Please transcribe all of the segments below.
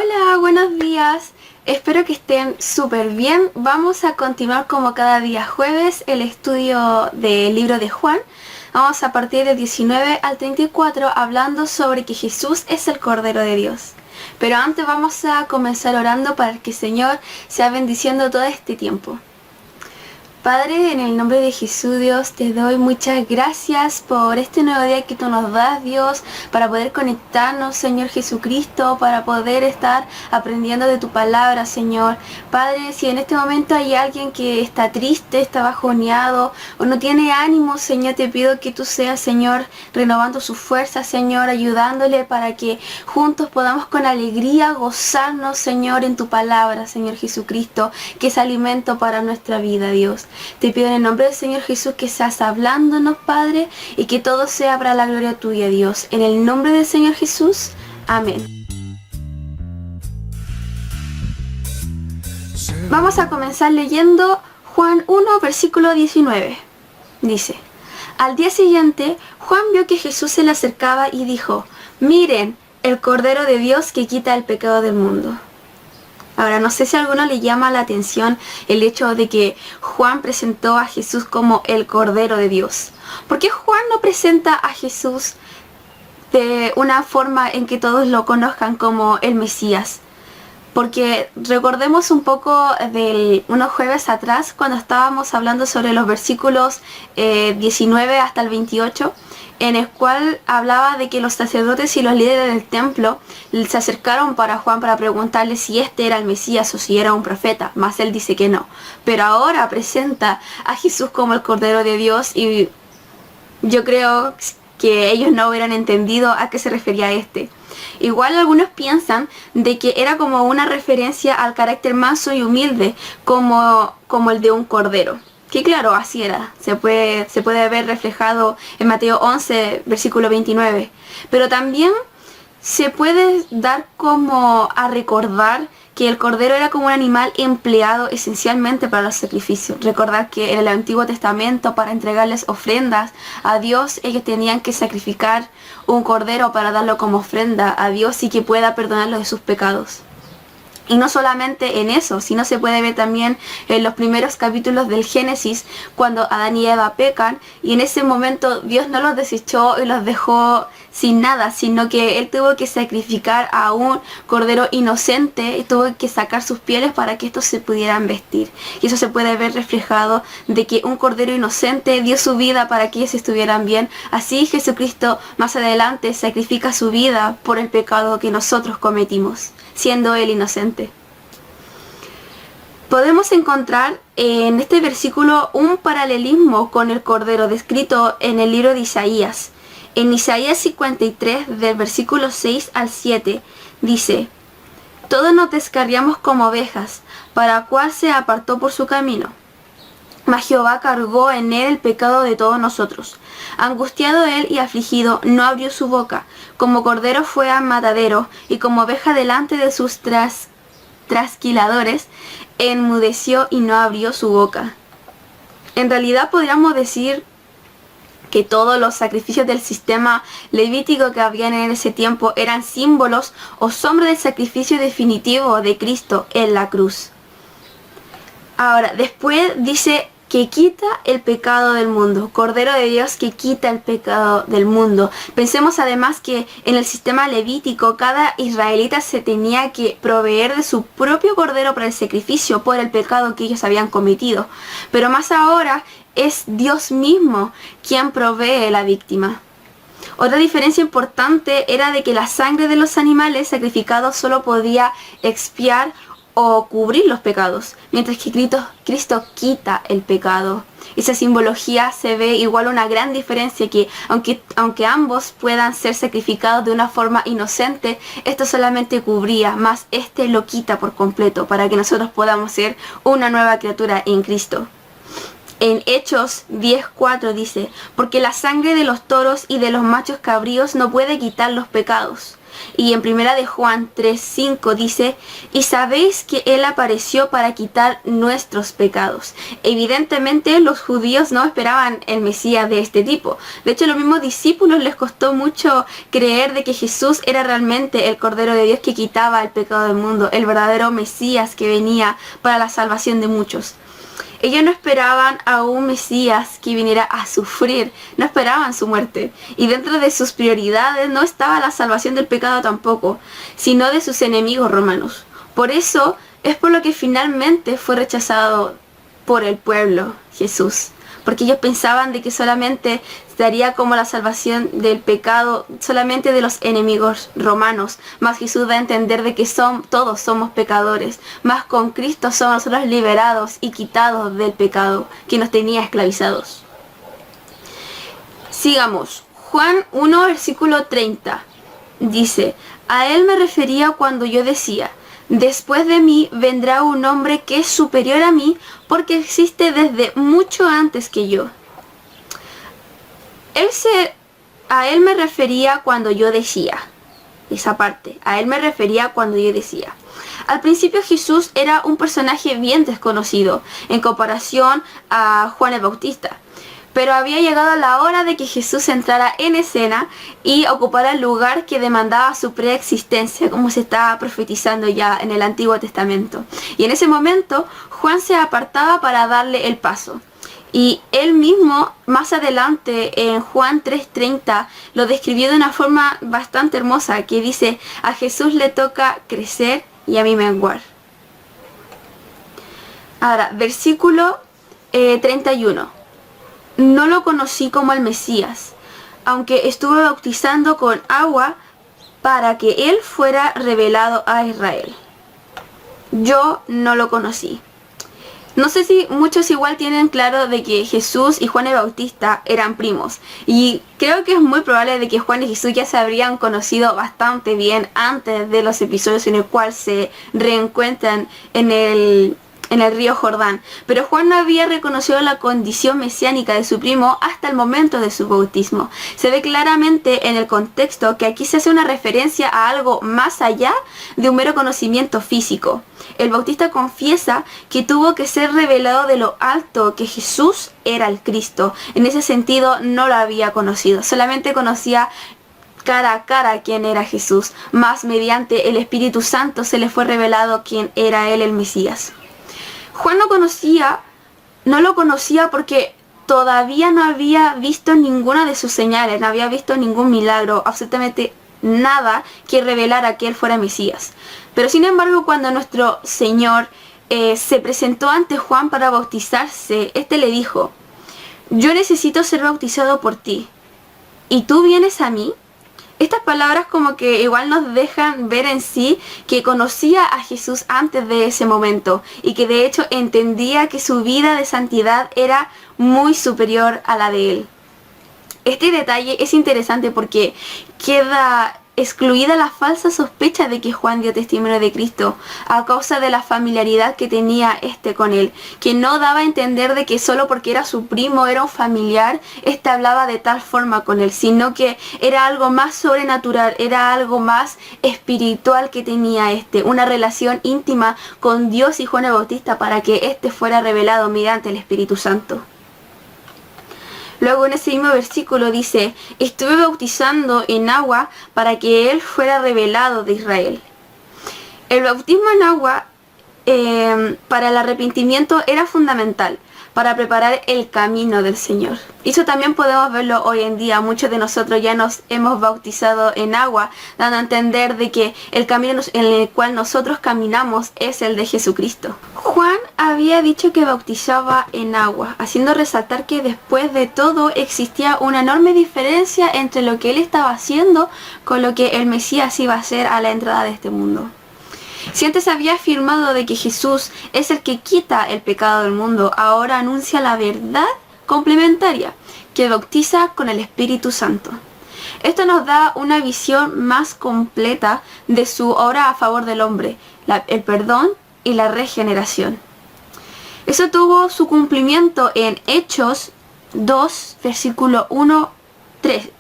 Hola, buenos días. Espero que estén súper bien. Vamos a continuar como cada día jueves el estudio del libro de Juan. Vamos a partir del 19 al 34 hablando sobre que Jesús es el Cordero de Dios. Pero antes vamos a comenzar orando para que el Señor sea bendiciendo todo este tiempo. Padre, en el nombre de Jesús, Dios, te doy muchas gracias por este nuevo día que tú nos das, Dios, para poder conectarnos, Señor Jesucristo, para poder estar aprendiendo de tu palabra, Señor. Padre, si en este momento hay alguien que está triste, está bajoneado o no tiene ánimo, Señor, te pido que tú seas, Señor, renovando su fuerza, Señor, ayudándole para que juntos podamos con alegría gozarnos, Señor, en tu palabra, Señor Jesucristo, que es alimento para nuestra vida, Dios. Te pido en el nombre del Señor Jesús que seas hablándonos, Padre, y que todo sea para la gloria tuya, Dios. En el nombre del Señor Jesús. Amén. Vamos a comenzar leyendo Juan 1, versículo 19. Dice: Al día siguiente, Juan vio que Jesús se le acercaba y dijo: Miren, el Cordero de Dios que quita el pecado del mundo. Ahora, no sé si a alguno le llama la atención el hecho de que Juan presentó a Jesús como el Cordero de Dios. ¿Por qué Juan no presenta a Jesús de una forma en que todos lo conozcan como el Mesías? Porque recordemos un poco de unos jueves atrás, cuando estábamos hablando sobre los versículos 19 hasta el 28, en el cual hablaba de que los sacerdotes y los líderes del templo se acercaron para Juan para preguntarle si este era el Mesías o si era un profeta, mas él dice que no. Pero ahora presenta a Jesús como el Cordero de Dios y yo creo que ellos no hubieran entendido a qué se refería este. Igual algunos piensan de que era como una referencia al carácter manso y humilde como el de un cordero. Que claro, así era. Se puede ver reflejado en Mateo 11, versículo 29. Pero también se puede dar como a recordar que el cordero era como un animal empleado esencialmente para los sacrificios. Recordar que en el Antiguo Testamento, para entregarles ofrendas a Dios, ellos tenían que sacrificar un cordero para darlo como ofrenda a Dios y que pueda perdonarlos de sus pecados. Y no solamente en eso, sino se puede ver también en los primeros capítulos del Génesis, cuando Adán y Eva pecan, y en ese momento Dios no los desechó y los dejó sin nada, sino que Él tuvo que sacrificar a un cordero inocente y tuvo que sacar sus pieles para que estos se pudieran vestir. Y eso se puede ver reflejado de que un cordero inocente dio su vida para que ellos estuvieran bien. Así Jesucristo más adelante sacrifica su vida por el pecado que nosotros cometimos, siendo Él inocente. Podemos encontrar en este versículo un paralelismo con el Cordero descrito en el libro de Isaías. En Isaías 53, del versículo 6 al 7, dice: Todos nos descarriamos como ovejas, para cual se apartó por su camino. Mas Jehová cargó en él el pecado de todos nosotros. Angustiado él y afligido, no abrió su boca. Como cordero fue al matadero, y como oveja delante de sus trasquiladores, enmudeció y no abrió su boca. En realidad podríamos decir que todos los sacrificios del sistema levítico que habían en ese tiempo eran símbolos o sombras del sacrificio definitivo de Cristo en la cruz. Ahora, después dice que quita el pecado del mundo, Cordero de Dios que quita el pecado del mundo. Pensemos además que en el sistema levítico cada israelita se tenía que proveer de su propio cordero para el sacrificio por el pecado que ellos habían cometido. Pero más ahora es Dios mismo quien provee la víctima. Otra diferencia importante era de que la sangre de los animales sacrificados solo podía expiar o cubrir los pecados, mientras que Cristo quita el pecado. Esa simbología se ve igual una gran diferencia, que aunque ambos puedan ser sacrificados de una forma inocente, esto solamente cubría, más este lo quita por completo para que nosotros podamos ser una nueva criatura en Cristo. En Hechos 10:4 dice: Porque la sangre de los toros y de los machos cabríos no puede quitar los pecados. Y en primera de Juan 3:5 dice, y sabéis que Él apareció para quitar nuestros pecados. Evidentemente los judíos no esperaban el Mesías de este tipo. De hecho, a los mismos discípulos les costó mucho creer de que Jesús era realmente el Cordero de Dios que quitaba el pecado del mundo, el verdadero Mesías que venía para la salvación de muchos. Ellos no esperaban a un Mesías que viniera a sufrir, no esperaban su muerte. Y dentro de sus prioridades no estaba la salvación del pecado tampoco, sino de sus enemigos romanos. Por eso es por lo que finalmente fue rechazado por el pueblo Jesús. Porque ellos pensaban de que solamente daría como la salvación del pecado solamente de los enemigos romanos. Más Jesús da a entender de que todos somos pecadores. Más con Cristo somos nosotros liberados y quitados del pecado que nos tenía esclavizados. Sigamos. Juan 1, versículo 30. Dice, a Él me refería cuando yo decía, después de mí vendrá un hombre que es superior a mí porque existe desde mucho antes que yo. A Él me refería cuando yo decía. Esa parte. A Él me refería cuando yo decía. Al principio Jesús era un personaje bien desconocido en comparación a Juan el Bautista. Pero había llegado la hora de que Jesús entrara en escena y ocupara el lugar que demandaba su preexistencia, como se estaba profetizando ya en el Antiguo Testamento. Y en ese momento Juan se apartaba para darle el paso. Y él mismo, más adelante en Juan 3:30, lo describió de una forma bastante hermosa, que dice, a Jesús le toca crecer y a mí menguar. Ahora, versículo 31. No lo conocí como el Mesías, aunque estuve bautizando con agua para que Él fuera revelado a Israel. Yo no lo conocí. No sé si muchos igual tienen claro de que Jesús y Juan el Bautista eran primos. Y creo que es muy probable de que Juan y Jesús ya se habrían conocido bastante bien antes de los episodios en el cual se reencuentran en el río Jordán. Pero Juan no había reconocido la condición mesiánica de su primo hasta el momento de su bautismo. Se ve claramente en el contexto que aquí se hace una referencia a algo más allá de un mero conocimiento físico. El Bautista confiesa que tuvo que ser revelado de lo alto que Jesús era el Cristo. En ese sentido no lo había conocido, solamente conocía cara a cara quién era Jesús, más mediante el Espíritu Santo se le fue revelado quién era él, el Mesías. Juan no lo conocía porque todavía no había visto ninguna de sus señales, no había visto ningún milagro, absolutamente nada que revelara que él fuera Mesías. Pero sin embargo, cuando nuestro Señor se presentó ante Juan para bautizarse, este le dijo, yo necesito ser bautizado por ti, ¿y tú vienes a mí? Estas palabras como que igual nos dejan ver en sí que conocía a Jesús antes de ese momento y que de hecho entendía que su vida de santidad era muy superior a la de él. Este detalle es interesante porque queda excluida la falsa sospecha de que Juan dio testimonio de Cristo a causa de la familiaridad que tenía con él, que no daba a entender de que solo porque era su primo, era un familiar, hablaba de tal forma con él, sino que era algo más sobrenatural, era algo más espiritual que tenía una relación íntima con Dios y Juan el Bautista para que fuera revelado mediante el Espíritu Santo. Luego en ese mismo versículo dice, estuve bautizando en agua para que Él fuera revelado de Israel. El bautismo en agua para el arrepentimiento era fundamental para preparar el camino del Señor. Eso también podemos verlo hoy en día. Muchos de nosotros ya nos hemos bautizado en agua, dando a entender de que el camino en el cual nosotros caminamos es el de Jesucristo. Juan había dicho que bautizaba en agua, haciendo resaltar que después de todo existía una enorme diferencia entre lo que él estaba haciendo con lo que el Mesías iba a hacer a la entrada de este mundo. Si antes había afirmado de que Jesús es el que quita el pecado del mundo, ahora anuncia la verdad complementaria, que bautiza con el Espíritu Santo. Esto nos da una visión más completa de su obra a favor del hombre, el perdón y la regeneración. Eso tuvo su cumplimiento en Hechos 2, versículo 1-3,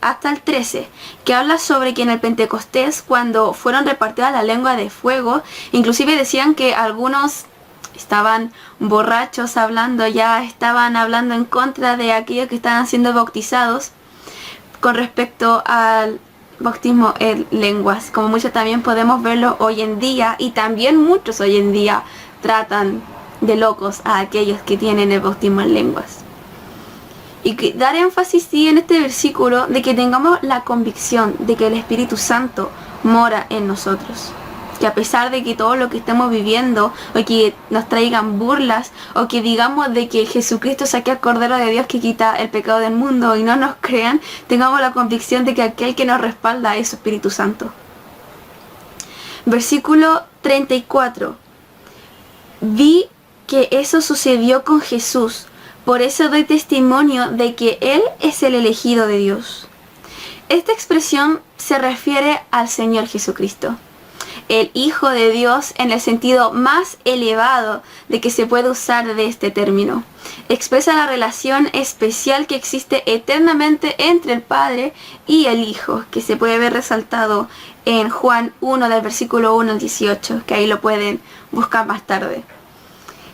hasta el 13, que habla sobre que en el Pentecostés, cuando fueron repartidas la lengua de fuego, inclusive decían que algunos estaban borrachos hablando, ya estaban hablando en contra de aquellos que estaban siendo bautizados con respecto al bautismo en lenguas, como muchos también podemos verlo hoy en día, y también muchos hoy en día tratan de locos a aquellos que tienen el bautismo en lenguas. Y que dar énfasis sí en este versículo de que tengamos la convicción de que el Espíritu Santo mora en nosotros, que a pesar de que todo lo que estemos viviendo, o que nos traigan burlas, o que digamos de que Jesucristo es aquel Cordero de Dios que quita el pecado del mundo y no nos crean, tengamos la convicción de que aquel que nos respalda es su Espíritu Santo. Versículo 34. Vi que eso sucedió con Jesús, por eso doy testimonio de que Él es el elegido de Dios. Esta expresión se refiere al Señor Jesucristo, el Hijo de Dios en el sentido más elevado de que se puede usar de este término. Expresa la relación especial que existe eternamente entre el Padre y el Hijo, que se puede ver resaltado en Juan 1 del versículo 1 al 18, que ahí lo pueden buscar más tarde.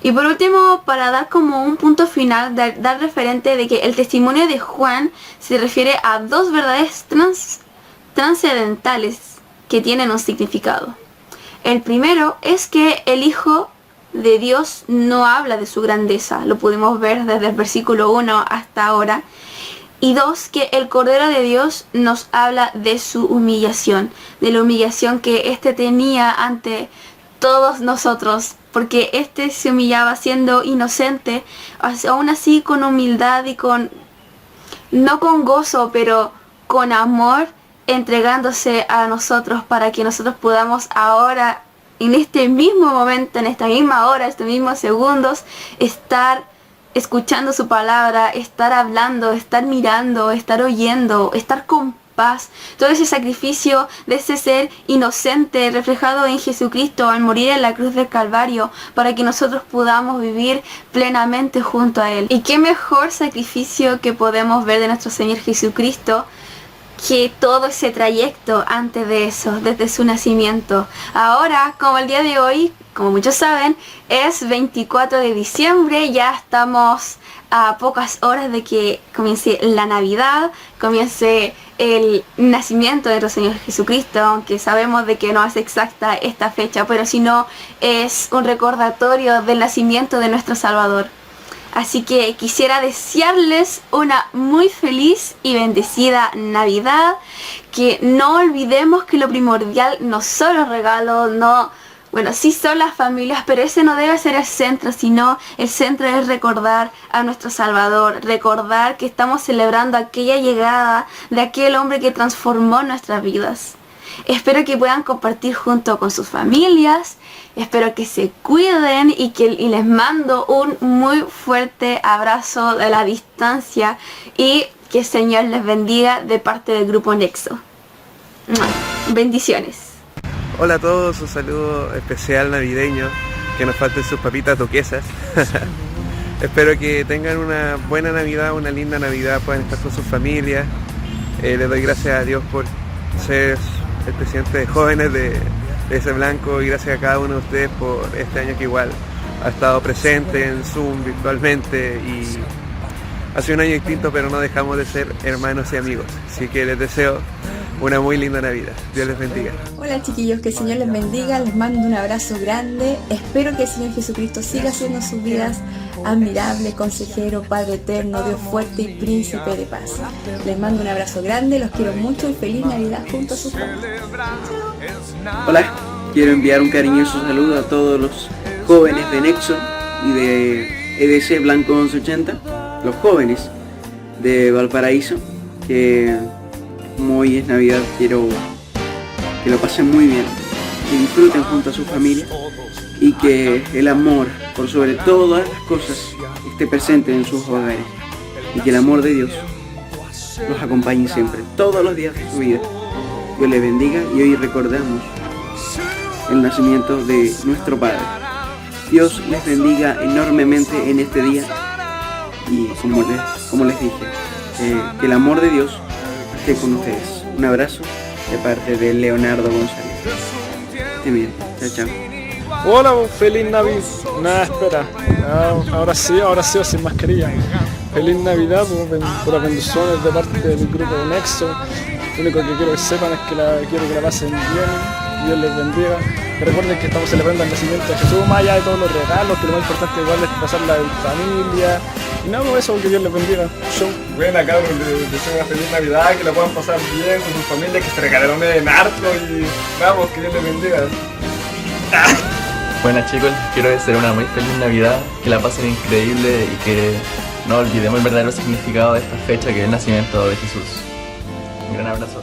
Y por último, para dar como un punto final, dar referente de que el testimonio de Juan se refiere a dos verdades trascendentales que tienen un significado. El primero es que el Hijo de Dios no habla de su grandeza, lo pudimos ver desde el versículo 1 hasta ahora. Y dos, que el Cordero de Dios nos habla de su humillación, de la humillación que éste tenía ante todos nosotros, porque éste se humillaba siendo inocente, aún así con humildad y no con gozo, pero con amor, entregándose a nosotros para que nosotros podamos ahora, en este mismo momento, en esta misma hora, estos mismos segundos, estar escuchando su palabra, estar hablando, estar mirando, estar oyendo, estar con paz. Todo ese sacrificio de ese ser inocente reflejado en Jesucristo al morir en la cruz del Calvario, para que nosotros podamos vivir plenamente junto a Él. Y qué mejor sacrificio que podemos ver de nuestro Señor Jesucristo que todo ese trayecto antes de eso, desde su nacimiento. Ahora, como el día de hoy, como muchos saben, es 24 de diciembre, ya estamos a pocas horas de que comience la Navidad, comience el nacimiento de nuestro Señor Jesucristo, aunque sabemos de que no es exacta esta fecha, pero si no, es un recordatorio del nacimiento de nuestro Salvador. Así que quisiera desearles una muy feliz y bendecida Navidad, que no olvidemos que lo primordial no son los regalos, sí son las familias, pero ese no debe ser el centro, sino el centro es recordar a nuestro Salvador, recordar que estamos celebrando aquella llegada de aquel hombre que transformó nuestras vidas. Espero que puedan compartir junto con sus familias, espero que se cuiden y les mando un muy fuerte abrazo de la distancia y que el Señor les bendiga de parte del Grupo Nexo. Bendiciones. Hola a todos, un saludo especial navideño, que nos falten sus papitas duquesas. Espero que tengan una buena Navidad, una linda Navidad, puedan estar con sus familias. Les doy gracias a Dios por ser el presidente de jóvenes de ese blanco, y gracias a cada uno de ustedes por este año que igual ha estado presente en Zoom virtualmente, y ha sido un año distinto, pero no dejamos de ser hermanos y amigos. Así que les deseo una muy linda Navidad. Dios les bendiga. Hola chiquillos, que el Señor les bendiga, les mando un abrazo grande. Espero que el Señor Jesucristo siga haciendo sus vidas admirable, consejero, Padre eterno, Dios fuerte y príncipe de paz. Les mando un abrazo grande, los quiero mucho y feliz Navidad junto a sus padres. Hola, quiero enviar un cariñoso saludo a todos los jóvenes de Nexo y de EDC Blanco 1180, los jóvenes de Valparaíso, que como hoy es Navidad, quiero que lo pasen muy bien, que disfruten junto a su familia y que el amor, por sobre todas las cosas, esté presente en sus hogares, y que el amor de Dios los acompañe siempre, todos los días de su vida. Dios les bendiga, y hoy recordamos el nacimiento de nuestro Padre. Dios les bendiga enormemente en este día, y como les dije, que el amor de Dios esté con ustedes. Un abrazo de parte de Leonardo González. Estén bien. Chao, chao. Hola, feliz Navidad. Nada, espera. Ahora sí o sin mascarilla. Feliz Navidad, puras bendiciones de parte del grupo de Nexo. Lo único que quiero que sepan es que quiero que la pasen bien. Dios les bendiga. Recuerden que estamos celebrando el nacimiento de Jesús, más allá de todos los regalos, que lo más importante igual es pasarla en familia. Y nada, eso, que Dios les bendiga. Show. Buena, cabros, les deseo una feliz Navidad, que la puedan pasar bien con sus familias, que se regalaron en harto y vamos, que Dios les bendiga. Buenas chicos, quiero desear una muy feliz Navidad, que la pasen increíble y que no olvidemos el verdadero significado de esta fecha, que es el nacimiento de Jesús. Un gran abrazo.